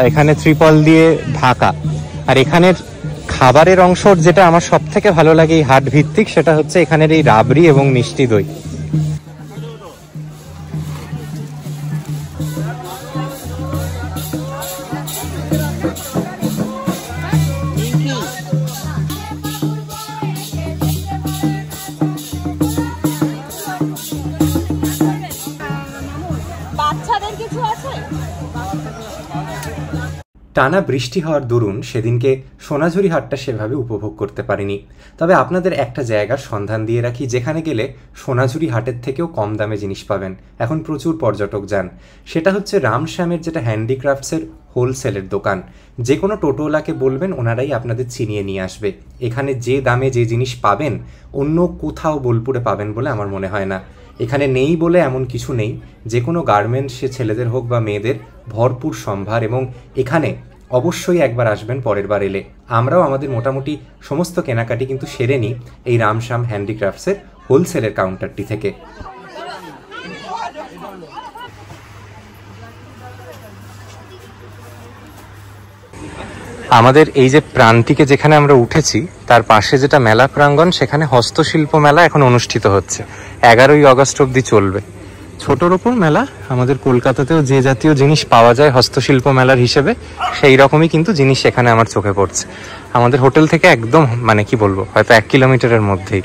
এখানে ত্রিপল দিয়ে ঢাকা। আর এখানের খাবারের অংশ যেটা আমার সব থেকে ভালো লাগে এই হাট ভিত্তিক, সেটা হচ্ছে এখানের এই রাবড়ি এবং মিষ্টি দই। টানা বৃষ্টি হওয়ার দরুন সেদিনকে সোনাঝুরি হাটটা সেভাবে উপভোগ করতে পারিনি। তবে আপনাদের একটা জায়গার সন্ধান দিয়ে রাখি যেখানে গেলে সোনাঝুরি হাটের থেকেও কম দামে জিনিস পাবেন। এখন প্রচুর পর্যটক যান। সেটা হচ্ছে রামশ্যামের, যেটা হ্যান্ডিক্রাফটসের হোলসেলের দোকান। যে কোনো টোটোওয়ালাকে বলবেন, ওনারাই আপনাদের চিনিয়ে নিয়ে আসবে। এখানে যে দামে যে জিনিস পাবেন অন্য কোথাও বোলপুরে পাবেন বলে আমার মনে হয় না। এখানে নেই বলে এমন কিছু নেই। যে কোনো গার্মেন্টস, সে ছেলেদের হোক বা মেয়েদের, ভরপুর সম্ভার। এবং এখানে অবশ্যই একবার আসবেন পরের বার এলে। আমরাও আমাদের মোটামুটি সমস্ত কেনাকাটি কিন্তু সেরে নিই এই রামশ্যাম হ্যান্ডিক্রাফটসের হোলসেলের কাউন্টারটি থেকে। আমাদের এই যে প্রান্তিকে যেখানে আমরা উঠেছি তার পাশে যেটা মেলা প্রাঙ্গণ, সেখানে হস্তশিল্প মেলা এখন অনুষ্ঠিত হচ্ছে। 11ই আগস্ট অবধি চলবে। ছোটোর ওপর মেলা। আমাদের কলকাতাতেও যে জাতীয় জিনিস পাওয়া যায় হস্তশিল্প মেলার হিসেবে, সেই রকমই কিন্তু জিনিস এখানে আমার চোখে পড়ছে। আমাদের হোটেল থেকে একদম মানে কি বলবো, হয়তো 1 কিলোমিটারের মধ্যেই।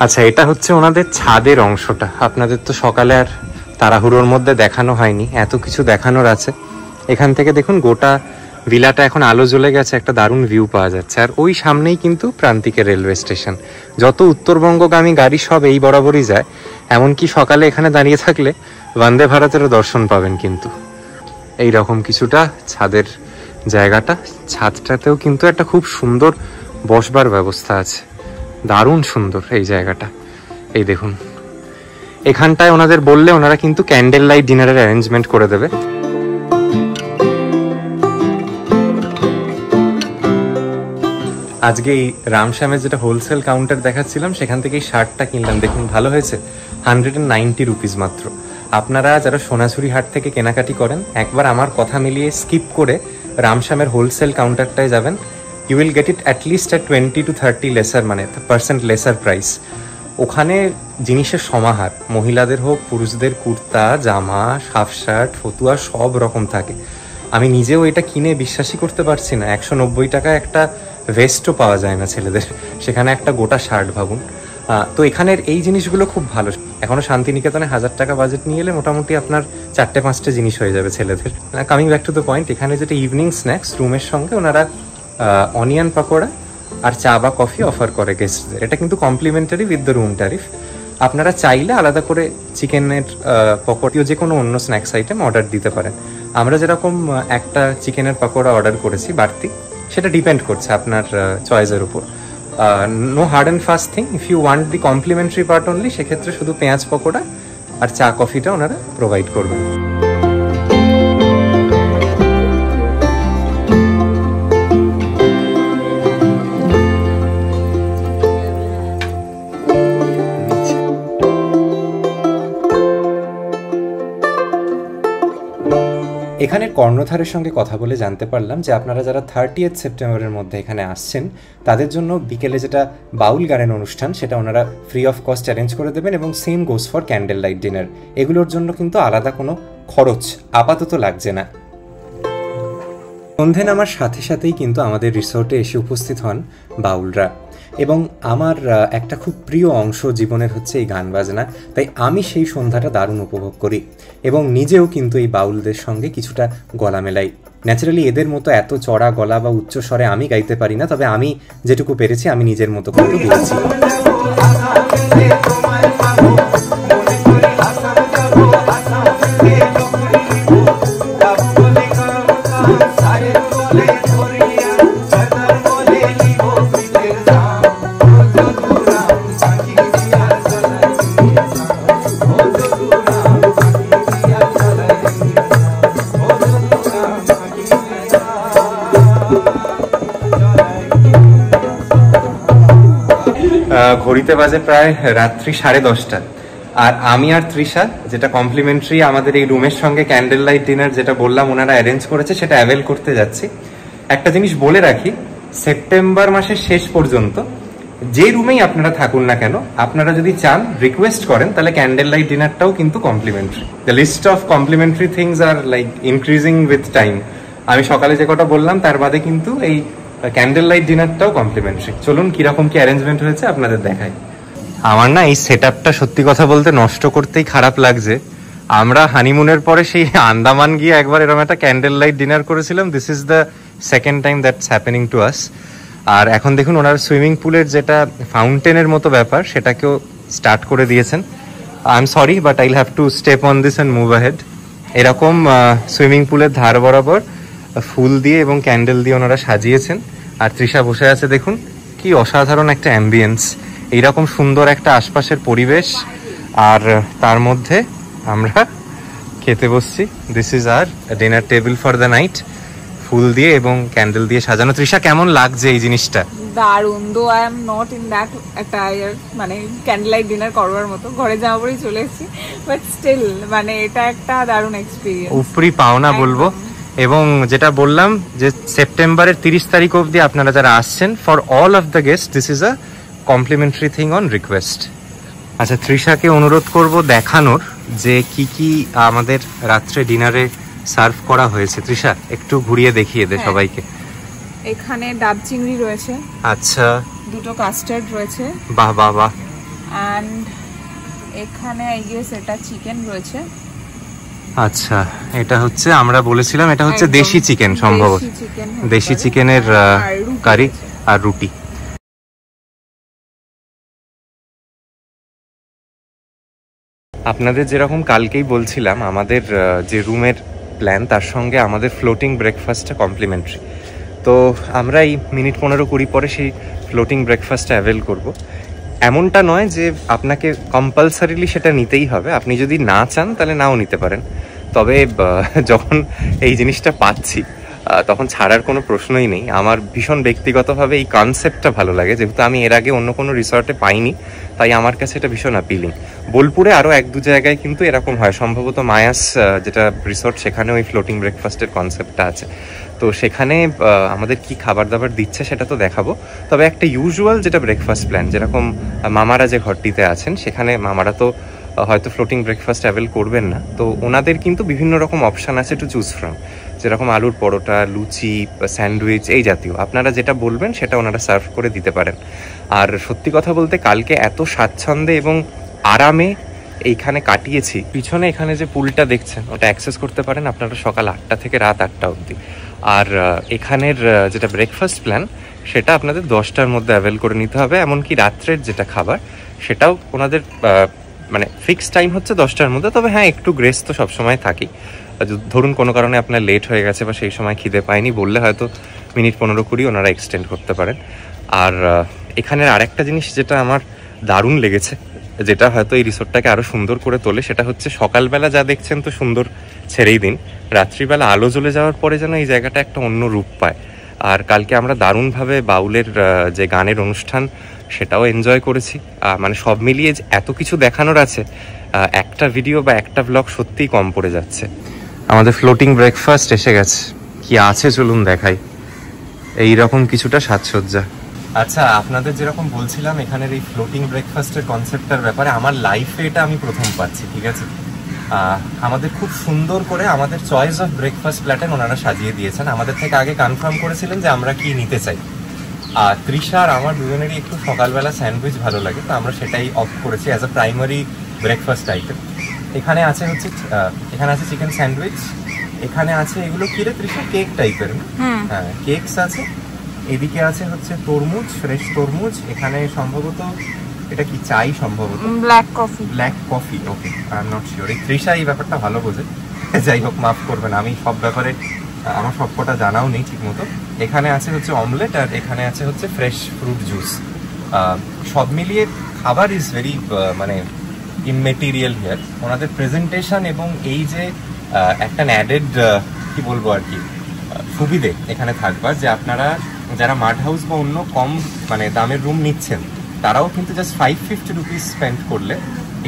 আচ্ছা, এটা হচ্ছে ওনাদের ছাদের অংশটা। আপনাদের তো সকালে আর তাড়াহুড়োর মধ্যে দেখানো হয়নি, এত কিছু দেখানোর আছে। এখান থেকে দেখুন গোটা ভিলাটা এখন আলো জ্বলে গেছে, একটা দারুণ ভিউ পাওয়া যাচ্ছে। আর ওই সামনেই কিন্তু প্রান্তিকের রেলওয়ে স্টেশন। যত উত্তরবঙ্গগামী গাড়ি সব এই বরাবরই যায়। এমনকি সকালে এখানে দাঁড়িয়ে থাকলে বন্দে ভারতেরও দর্শন পাবেন কিন্তু। এই রকম কিছুটা ছাদের জায়গাটা। ছাদটাতেও কিন্তু একটা খুব সুন্দর বসবার ব্যবস্থা আছে, দারুণ সুন্দর এই জায়গাটা। এই দেখুন, এখানটায় ওনাদের বললে ওনারা কিন্তু ক্যান্ডেল লাইট ডিনারের অ্যারেঞ্জমেন্ট করে দেবে। আজকে এই রামশ্যামের যেটা হোলসেল কাউন্টার দেখাচ্ছিলাম, সেখান থেকে এই শার্টটা কিনলাম। দেখুন, ভালো হয়েছে। 190 রুপিস মাত্র। আপনারা যারা সোনাঝুরি হাট থেকে কেনাকাটি করেন, একবার আমার কথা মিলিয়ে স্কিপ করে রামশ্যামের হোলসেল কাউন্টারটায় যাবেন। You will get it at least at 20 to 30 lesser, মানে % lesser price। ওখানে জিনিসের সমাহার, মহিলাদের হোক পুরুষদের, কুর্তা, জামা, হাফ শার্ট, ফতুয়া সব রকম থাকে। আমি নিজেও এটা কিনে বিশ্বাসই করতে পারছি না। 190 টাকা একটা ভেস্টও পাওয়া যায় না ছেলেদের, সেখানে একটা গোটা শার্ট ভাবুন। তো এখানের এই জিনিসগুলো খুব ভালো। এখনো শান্তিনিকেতনে 1000 টাকা বাজেট নিয়ে এলে মোটামুটি আপনার 4-5টে জিনিস হয়ে যাবে ছেলেদের। Coming back to the point, এখানে যেটা ইভিনিং স্ন্যাক্স, রুমের সঙ্গে ওনারা অনিয়ন পাকোড়া আর চা বা কফি অফার করে গেস্টদের। এটা কিন্তু complimentary with the room tariff. আপনারা চাইলে আলাদা করে চিকেনের পকোড়া, যে কোনো অন্য স্ন্যাক্স আইটেম অর্ডার দিতে পারেন। আমরা যেরকম একটা চিকেনের পকোড়া অর্ডার করেছি বাড়তি, সেটা ডিপেন্ড করছে আপনার চয়েসের উপর। No hard and fast thing. If you want the complimentary part only, সেক্ষেত্রে শুধু পেঁয়াজ পকোড়া আর চা কফিটা ওনারা প্রোভাইড করবেন। এখানের কর্ণধারের সঙ্গে কথা বলে জানতে পারলাম যে আপনারা যারা 30 সেপ্টেম্বরের মধ্যে এখানে আসছেন, তাদের জন্য বিকেলে যেটা বাউল গানের অনুষ্ঠান, সেটা ওনারা ফ্রি অফ কস্ট অ্যারেঞ্জ করে দেবেন। এবং same goes for candle light dinner. এগুলোর জন্য কিন্তু আলাদা কোনো খরচ আপাতত লাগছে না। সন্ধে নামার সাথে সাথেই কিন্তু আমাদের রিসোর্টে এসে উপস্থিত হন বাউলরা। এবং আমার একটা খুব প্রিয় অংশ জীবনের হচ্ছে এই গান বাজনা। তাই আমি সেই সন্ধ্যাটা দারুণ উপভোগ করি এবং নিজেও কিন্তু এই বাউলদের সঙ্গে কিছুটা গলা মেলাই। ন্যাচারালি এদের মতো এত চড়া গলা বা উচ্চ স্বরে আমি গাইতে পারি না, তবে আমি যেটুকু পেরেছি আমি নিজের মতো কিন্তু গেয়েছি। ঘড়িতে বাজে প্রায় রাত্রি 10:30, আর আমি আর তৃষা, যেটা কমপ্লিমেন্টারি আমাদের এই রুমের সঙ্গে ক্যান্ডেল লাইট ডিনার যেটা বললাম ওনারা অ্যারেঞ্জ করেছে, সেটা অ্যাভেল করতে যাচ্ছি। একটা জিনিস বলে রাখি, সেপ্টেম্বর মাসের শেষ পর্যন্ত যে রুমেই আপনারা থাকুন না কেন, আপনারা যদি চান রিকোয়েস্ট করেন তাহলে ক্যান্ডেল লাইট ডিনারটাও কিন্তু complimentary. The list of complimentary things are like increasing with time. আমি সকালে যে কটা বললাম তার বাদে কিন্তু এই ক্যান্ডেল লাইট ডিনারটাও কমপ্লিমেন্টারি। চলুন কিরকম কি অ্যারেঞ্জমেন্ট হয়েছে আপনাদের দেখাই। আমার না এই সেটআপটা সত্যি কথা বলতে নষ্ট করতেই খারাপ লাগছে। আমরা হানিমুনের পরে সেই আন্দামান গিয়ে একবার এরকম একটা ক্যান্ডেল লাইট ডিনার করেছিলাম। This is the second time that's happening to us. আর এখন দেখুন ওনার সুইমিং পুলের যেটা ফাউন্টেনের মতো ব্যাপার সেটাকেও স্টার্ট করে দিয়েছেন। আই এম সরি বাট আইল have to step on this and move ahead. এরকম সুইমিং পুলের ধার বরাবর ফুল দিয়ে এবং ক্যান্ডেল দিয়ে ওনারা সাজিয়েছেন। আর তৃষা বসে আছে, দেখুন কি অসাধারণ একটা অ্যাম্বিয়েন্স, এইরকম সুন্দর একটা আশপাশের পরিবেশ, আর তার মধ্যে আমরা খেতে বসছি। This is our dinner table for the night, ফুল দিয়ে এবং ক্যান্ডেল দিয়ে সাজানো। তৃষা কেমন লাগছে এই জিনিসটা? দারুণ। Though I am not in that attire, মানে ক্যান্ডেল লাইট ডিনার করবার মতো ঘরে জামা পরেই চলে এসেছি, বাট স্টিল মানে এটা একটা দারুণ এক্সপিরিয়েন্স, উপরি পাওনা বলবো। এবং যেটা বললাম যে সেপ্টেম্বরের 30 তারিখ অবধি আপনারা যারা আসছেন, for all of the guest this is a complimentary thing on request. আচ্ছা, তৃষাকে অনুরোধ করব দেখানোর যে কি কি আমাদের রাত্রে ডিনারে সার্ভ করা হয়েছে। তৃষা একটু ঘুরিয়ে দেখিয়ে দে সবাইকে। এখানে ডাব চিংড়ি রয়েছে, আচ্ছা, দুটো কাস্টার্ড রয়েছে, বাহ বাহ বাহ। অ্যান্ড এখানে আই গেস এটা চিকেন রয়েছে। আচ্ছা, এটা হচ্ছে আমরা বলেছিলাম এটা হচ্ছে দেশি চিকেন, সম্ভবত দেশি চিকেনের কারি আর রুটি। আপনাদের যেরকম কালকেই বলছিলাম আমাদের যে রুমের প্ল্যান তার সঙ্গে আমাদের ফ্লোটিং ব্রেকফাস্টটা কমপ্লিমেন্টারি। তো আমরা এই মিনিট 15-20 পরে সেই ফ্লোটিং ব্রেকফাস্টটা অ্যাভেল করব। এমনটা নয় যে আপনাকে কম্পালসারিলি সেটা নিতেই হবে, আপনি যদি না চান তাহলে নাও নিতে পারেন। তবে যখন এই জিনিসটা পাচ্ছি তখন ছাড়ার কোনো প্রশ্নই নেই। আমার ভীষণ ব্যক্তিগতভাবে এই কনসেপ্টটা ভালো লাগে, যেহেতু আমি এর আগে অন্য কোনো রিসর্টে পাইনি, তাই আমার কাছে এটা ভীষণ অ্যাপিলিং। বোলপুরে আরও 1-2 জায়গায় কিন্তু এরকম হয়, সম্ভবত মায়াস যেটা রিসর্ট সেখানেও ওই ফ্লোটিং ব্রেকফাস্টের কনসেপ্টটা আছে। তো সেখানে আমাদের কি খাবার দাবার দিচ্ছে সেটা তো দেখাবো। তবে একটা ইউজুয়াল যেটা ব্রেকফাস্ট প্ল্যান, যেরকম মামারা যে ঘরটিতে আছেন সেখানে মামারা তো হয়তো ফ্লোটিং ব্রেকফাস্ট অ্যাভেল করবেন না, তো ওনাদের কিন্তু বিভিন্ন রকম অপশান আছে টু চুজ ফ্রম, যেরকম আলুর পরোটা, লুচি, স্যান্ডউইচ এই জাতীয়। আপনারা যেটা বলবেন সেটা ওনারা সার্ভ করে দিতে পারেন। আর সত্যি কথা বলতে কালকে এত স্বাচ্ছন্দ্যে এবং আরামে এইখানে কাটিয়েছি। পিছনে এখানে যে পুলটা দেখছেন ওটা অ্যাক্সেস করতে পারেন আপনারা সকাল 8টা থেকে রাত 8টা অবধি। আর এখানের যেটা ব্রেকফাস্ট প্ল্যান সেটা আপনাদের 10টার মধ্যে অ্যাভেল করে নিতে হবে। এমনকি রাত্রের যেটা খাবার সেটাও ওনাদের মানে ফিক্সড টাইম হচ্ছে 10টার মধ্যে। তবে হ্যাঁ, একটু গ্রেস তো সবসময় থাকি। ধরুন কোনো কারণে আপনার লেট হয়ে গেছে বা সেই সময় খিদে পায়নি বললে হয়তো মিনিট 15-20 ওনারা এক্সটেন্ড করতে পারেন। আর এখানের আরেকটা জিনিস যেটা আমার দারুণ লেগেছে, যেটা হয়তো এই রিসোর্টটাকে আরও সুন্দর করে তোলে, সেটা হচ্ছে সকালবেলা যা দেখছেন তো সুন্দর ছেড়েই দিন, রাত্রিবেলা আলো জ্বলে যাওয়ার পরে যেন এই জায়গাটা একটা অন্য রূপ পায়। আর কালকে আমরা দারুণভাবে বাউলের যে গানের অনুষ্ঠান সেটাও এনজয় করেছি। মানে সব মিলিয়ে এত কিছু দেখানোর আছে, একটা ভিডিও বা একটা ব্লগ সত্যিই কম পড়ে যাচ্ছে। আমাদের ফ্লোটিং ব্রেকফাস্ট এসে গেছে, কি আছে চলুন দেখাই। এইরকম কিছুটা সাজসজ্জা। আচ্ছা, আপনাদের যেরকম বলছিলাম এখানের এই ফ্লোটিং ব্রেকফাস্টের কনসেপ্টটার ব্যাপারে, আমার লাইফে এটা আমি প্রথম পাচ্ছি, ঠিক আছে। আমাদের খুব সুন্দর করে আমাদের চয়েস অফ ব্রেকফাস্ট প্ল্যাটার্ন ওনারা সাজিয়ে দিয়েছেন। আমাদের থেকে আগে কনফার্ম করেছিলেন যে আমরা কি নিতে চাই। আর তৃষা আর আমার দুজনেরই একটু সকালবেলা স্যান্ডউইচ ভালো লাগে, তো আমরা সেটাই অপ্ট করেছি as a primary breakfast item. এখানে আছে হচ্ছে এখানে আছে চিকেন স্যান্ডউইচ, এখানে আছে এগুলো কি রে তৃষা, কেক টাইপের। হ্যাঁ, কেকস আছে। এদিকে আছে হচ্ছে তরমুজ, ফ্রেশ তরমুজ। এখানে সম্ভবত এটা কি চাই, সম্ভবত black coffee. Okay, I am not sure. এই তৃষা এই ব্যাপারটা ভালো বোঝে, যাই হোক মাফ করবেন, আমি সব ব্যাপারে আমার সবকটা জানাও নেই ঠিক মতো। এখানে আছে হচ্ছে অমলেট, আর এখানে আছে হচ্ছে ফ্রেশ ফ্রুট জুস। সব মিলিয়ে খাবার ইজ ভেরি মানে ইমমেটেরিয়াল হিয়ার। ওনাদের প্রেজেন্টেশন এবং এই যে একটা অ্যাডেড কি বলবো আর কি সুবিধে এখানে থাকবার, যে আপনারা যারা মাড হাউস বা অন্য কম মানে দামের রুম নিচ্ছেন তারাও কিন্তু জাস্ট 550 রুপিস স্পেন্ড করলে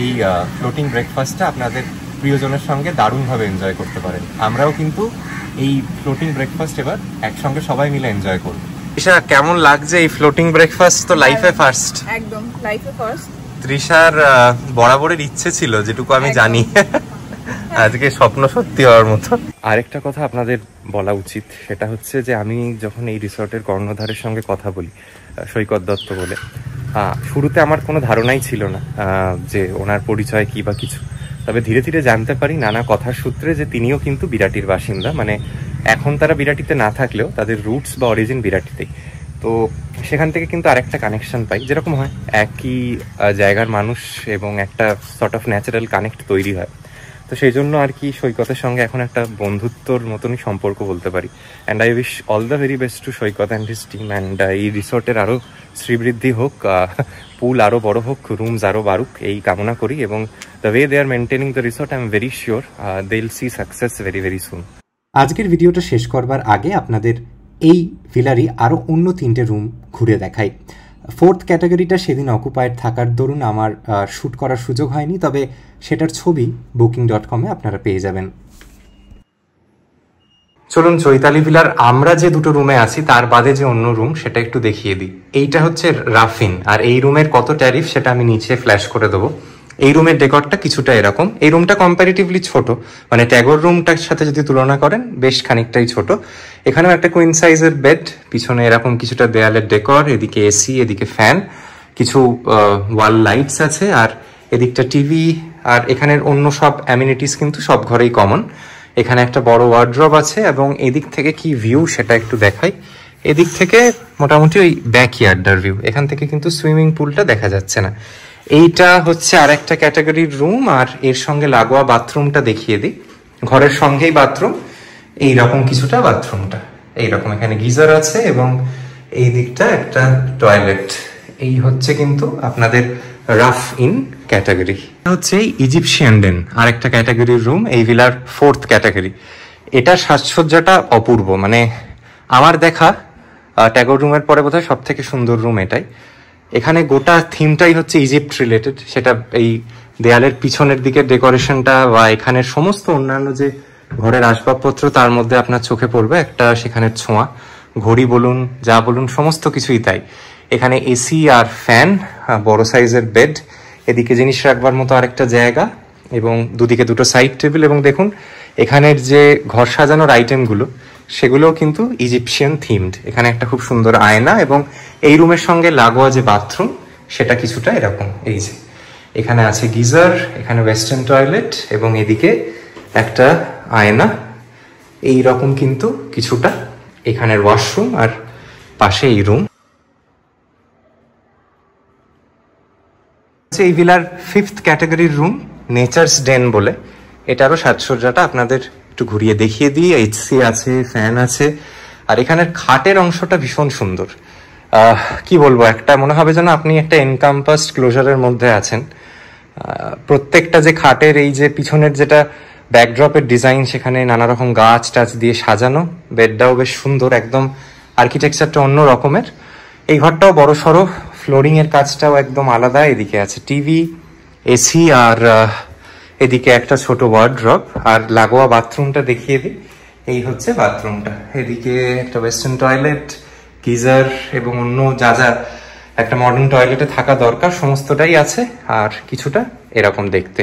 এই ফ্লোটিং ব্রেকফাস্টটা আপনাদের প্রিয়জনের সঙ্গে দারুণভাবে এনজয় করতে পারেন। আমরাও কিন্তু এই ফ্লোটিং ব্রেকফাস্ট এবার একসঙ্গে সবাই মিলে এনজয় করব। তৃষা কেমন লাগছে এই ফ্লোটিং ব্রেকফাস্ট? তো লাইফে ফার্স্ট, একদম লাইফে ফার্স্ট। তৃষার বরাবরের ইচ্ছে ছিল, যেটুকু আমি জানি আজকে স্বপ্ন সত্যি হওয়ার মতো। আরেকটা কথা আপনাদের বলা উচিত, সেটা হচ্ছে যে আমি যখন এই রিসর্টের কর্ণধারের সঙ্গে কথা বলি, সৈকত দত্ত বলে, শুরুতে আমার কোনো ধারণাই ছিল না যে ওনার পরিচয় কি বা কিছু। তবে ধীরে ধীরে জানতে পারি নানা কথার সূত্রে যে তিনিও কিন্তু বিরাটির বাসিন্দা। মানে এখন তারা বিরাটিতে না থাকলেও তাদের রুটস বা অরিজিন বিরাটিতেই। তো সেখান থেকে কিন্তু আরেকটা কানেকশন পাই, যেরকম হয় একই জায়গার মানুষ এবং একটা সর্ট অফ ন্যাচারাল কানেক্ট তৈরি হয়। তো সেই জন্য আর কি সৈকতের সঙ্গে এখন একটা বন্ধুত্বর মতনই সম্পর্ক বলতে পারি। And I wish all the very best to Saikat and his team. And এই রিসর্টের আরও শ্রীবৃদ্ধি হোক, পুল আরও বড় হোক, রুমস আরও বাড়ুক, এই কামনা করি। এবং the way they are maintaining the resort, I am very sure they will see success very very soon. আজকের ভিডিওটা শেষ করবার আগে আপনাদের এই ভিলারই আরও অন্য 3টে রুম ঘুরে দেখাই। 4th ক্যাটাগরিটা সেদিন অকুপায়েড থাকার দরুন আমার শ্যুট করার সুযোগ হয়নি, তবে সেটার ছবি booking.com-এ আপনারা পেয়ে যাবেন। চলুন চৈতালি ভিলার আমরা যে দুটো রুমে আছি তার বাদে যে অন্য রুম সেটা একটু দেখিয়ে দিই। এইটা হচ্ছে রাফিন, আর এই রুমের কত ট্যারিফ সেটা আমি নিচে ফ্ল্যাশ করে দেবো। এই রুমের ডেকরটা কিছুটা এরকম। এই রুমটা কম্পারেটিভলি ছোট, মানে ট্যাগর রুমটার সাথে যদি তুলনা করেন বেশ খানিকটাই ছোট। এখানেও একটা কুইন সাইজের বেড, পিছনে এরকম কিছুটা দেয়ালের ডেকর, এদিকে এসি, এদিকে ফ্যান, কিছু ওয়াল লাইটস আছে, আর এদিকটা টিভি। আর এখানের অন্য সব অ্যামিনিটিস কিন্তু সব ঘরেই কমন। এখানে একটা বড় ওয়ার্ড্রব আছে, এবং এদিক থেকে কি ভিউ সেটা একটু দেখাই। এদিক থেকে মোটামুটি ওই ব্যাকইয়ার্ডার ভিউ, এখান থেকে কিন্তু সুইমিং পুলটা দেখা যাচ্ছে না। এইটা হচ্ছে আর একটা ক্যাটাগরির রুম, আর এর সঙ্গে লাগোয়া বাথরুমটা দেখিয়ে দিই। ঘরের সঙ্গেই বাথরুম, এইরকম কিছুটা বাথরুমটা এইরকম, এখানে গিজার আছে এবং এই দিকটা একটা টয়লেট। এই হচ্ছে কিন্তু আপনাদের রাফ ইন ক্যাটাগরি। হচ্ছে ইজিপশিয়ান ডেন, আর একটা ক্যাটাগরির রুম, এই ভিলার 4th ক্যাটাগরি। এটার সাজসজ্জাটা অপূর্ব, মানে আমার দেখা ট্যাগর রুমের পরে বোধহয় সব থেকে সুন্দর রুম এটাই। এখানে গোটা থিমটাই হচ্ছে ইজিপ্ট রিলেটেড, সেটা এই দেয়ালের পিছনের দিকের ডেকোরেশনটা বা এখানের সমস্ত অন্যান্য যে ঘরের আসবাবপত্র তার মধ্যে আপনার চোখে পড়বে একটা সেখানের ছোঁয়া। ঘড়ি বলুন, যা বলুন, সমস্ত কিছুই তাই। এখানে এসি আর ফ্যান, বড় সাইজের বেড, এদিকে জিনিস রাখবার মতো আরেকটা জায়গা, এবং দুদিকে দুটো সাইড টেবিল। এবং দেখুন এখানের যে ঘর সাজানোর আইটেমগুলো সেগুলোও কিন্তু ইজিপশিয়ান থিমড। এখানে একটা খুব সুন্দর আয়না, এবং এই রুমের সঙ্গে লাগোয়া যে বাথরুম সেটা কিছুটা এরকম। এই যে এখানে আছে গিজার, এখানে ওয়েস্টার্ন টয়লেট, এবং এদিকে একটা আয়না, এই রকম কিন্তু কিছুটা এখানের ওয়াশরুম, আর পাশে এই রুম। এই ভিলার 5th ক্যাটাগরির রুম, নেচার্স ডেন বলে। এটারও সাজসজ্জাটা আপনাদের একটু ঘুরিয়ে দেখিয়ে দিই। এসি আছে, ফ্যান আছে, আর এখানের খাটের অংশটা ভীষণ সুন্দর। কি বলবো, একটা মনে হবে যেন আপনি একটা এনকাম্পাসড ক্লোজারের মধ্যে আছেন। প্রত্যেকটা যে খাটের এই যে পিছনের যেটা ব্যাকড্রপের ডিজাইন, সেখানে নানা রকম গাছ টাছ দিয়ে সাজানো। বেডটাও বেশ সুন্দর, একদম আর্কিটেকচারটা অন্য রকমের। এই ঘরটাও বড় সড়ো, ফ্লোরিং এর কাজটাও একদম আলাদা। এদিকে আছে টিভি, এসি, আর এদিকে একটা ছোট ওয়ার্ড্রপ। আর লাগোয়া বাথরুমটা দেখিয়ে দিই। এই হচ্ছে বাথরুমটা, এদিকে একটা ওয়েস্টার্ন টয়লেট, গিজার, এবং অন্য যা যা একটা মডার্ন টয়লেটে থাকা দরকার সমস্তটাই আছে, আর কিছুটা এরকম দেখতে।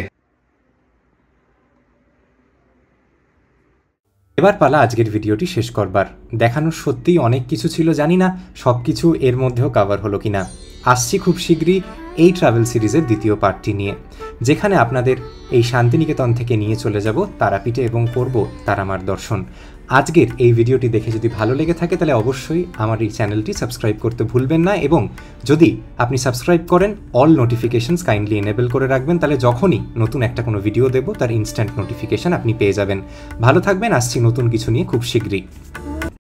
এবার পালা আজকের ভিডিওটি শেষ করবার। দেখানোর সত্যিই অনেক কিছু ছিল, জানি না সব কিছু এর মধ্যেও কভার হলো কিনা। আসছি খুব শীঘ্রই এই ট্রাভেল সিরিজের দ্বিতীয় পার্টটি নিয়ে, যেখানে আপনাদের এই শান্তিনিকেতন থেকে নিয়ে চলে যাব তারাপীঠে এবং করব তারামার দর্শন। আজকের এই ভিডিওটি দেখে যদি ভালো লেগে থাকে তাহলে অবশ্যই আমার এই চ্যানেলটি সাবস্ক্রাইব করতে ভুলবেন না, এবং যদি আপনি সাবস্ক্রাইব করেন অল নোটিফিকেশনস কাইন্ডলি এনেবল করে রাখবেন, তাহলে যখনই নতুন একটা কোনো ভিডিও দেব তার ইনস্ট্যান্ট নোটিফিকেশন আপনি পেয়ে যাবেন। ভালো থাকবেন, আসছি নতুন কিছু নিয়ে খুব শীঘ্রই।